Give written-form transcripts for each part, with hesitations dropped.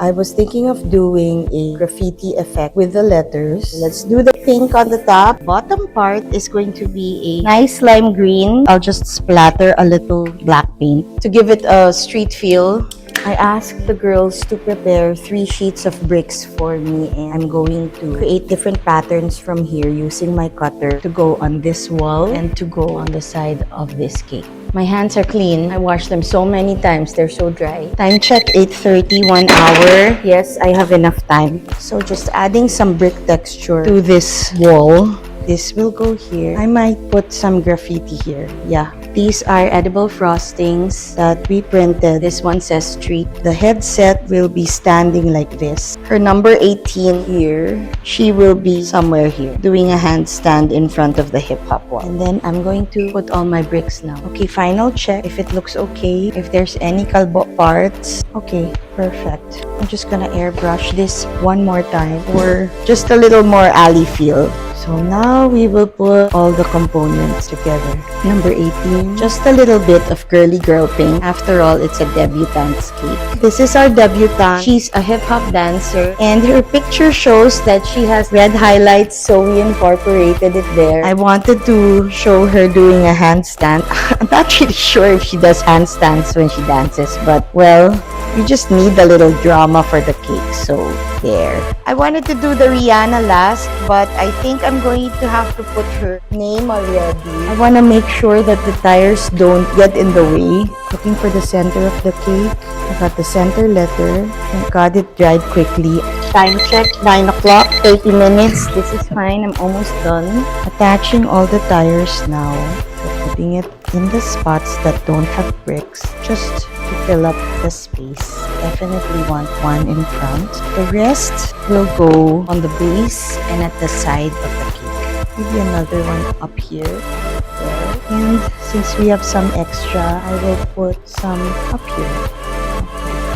I was thinking of doing a graffiti effect with the letters. Let's do the pink on the top. Bottom part is going to be a nice lime green. I'll just splatter a little black paint to give it a street feel. I asked the girls to prepare 3 sheets of bricks for me, and I'm going to create different patterns from here using my cutter to go on this wall and to go on the side of this cake. My hands are clean. I washed them so many times. They're so dry. Time check 8:30, 1 hour. Yes, I have enough time. So just adding some brick texture to this wall. This will go here. I might put some graffiti here. Yeah. These are edible frostings that we printed. This one says street. The headset will be standing like this. Her number 18 here, she will be somewhere here, doing a handstand in front of the hip-hop wall. And then I'm going to put all my bricks now. Okay, final check if it looks okay. If there's any kalbo parts. Okay, perfect. I'm just gonna airbrush this one more time for just a little more alley feel. So now we will put all the components together. Number 18, just a little bit of girly girl pink. After all, it's a debutante's cake. This is our debutante. She's a hip-hop dancer, and her picture shows that she has red highlights, so we incorporated it there. I wanted to show her doing a handstand. I'm not really sure if she does handstands when she dances, but well, we just need a little drama for the cake, so there. I wanted to do the Rihanna last, but I think I'm going to have to put her name already. I want to make sure that the tires don't get in the way. Looking for the center of the cake. I got the center letter. Thank God it dried quickly. Time check, 9 o'clock, 30 minutes. This is fine, I'm almost done. Attaching all the tires now. So putting it in the spots that don't have bricks, just to fill up the space. Definitely want one in front. The rest will go on the base and at the side of the cake. Maybe another one up here. There. And since we have some extra, I will put some up here.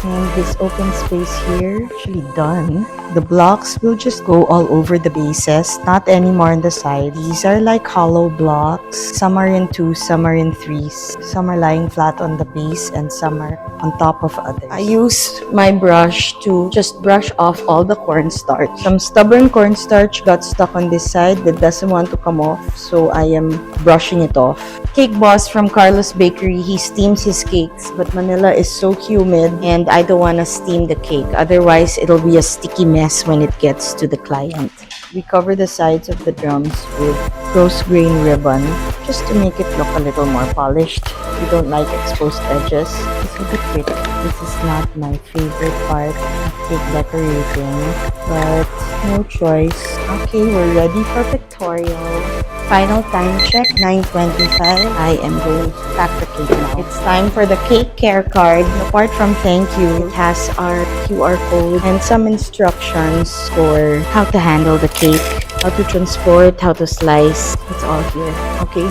And this open space here, actually done. The blocks will just go all over the bases, not anymore on the side. These are like hollow blocks. Some are in 2s, some are in 3s. Some are lying flat on the base and some are on top of others. I use my brush to just brush off all the cornstarch. Some stubborn cornstarch got stuck on this side that doesn't want to come off, so I am brushing it off. Cake Boss from Carlos Bakery, he steams his cakes, but Manila is so humid and I don't want to steam the cake. Otherwise, it'll be a sticky mess when it gets to the client. We cover the sides of the drums with rose grain ribbon just to make it look a little more polished. We don't like exposed edges. This will be pretty. This is not my favorite part of cake decorating, but no choice. Okay, we're ready for pictorial. Final time check, 9:25. I am going to pack the cake now. It's time for the cake care card. Apart from thank you, it has our QR code and some instructions for how to handle the cake, how to transport, how to slice. It's all here. Okay,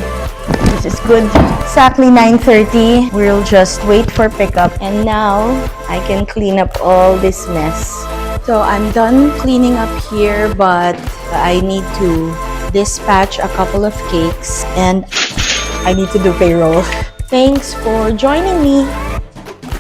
this is good. Exactly 9:30. We'll just wait for pickup. And now, I can clean up all this mess. So I'm done cleaning up here, but I need to dispatch a couple of cakes and I need to do payroll. Thanks for joining me.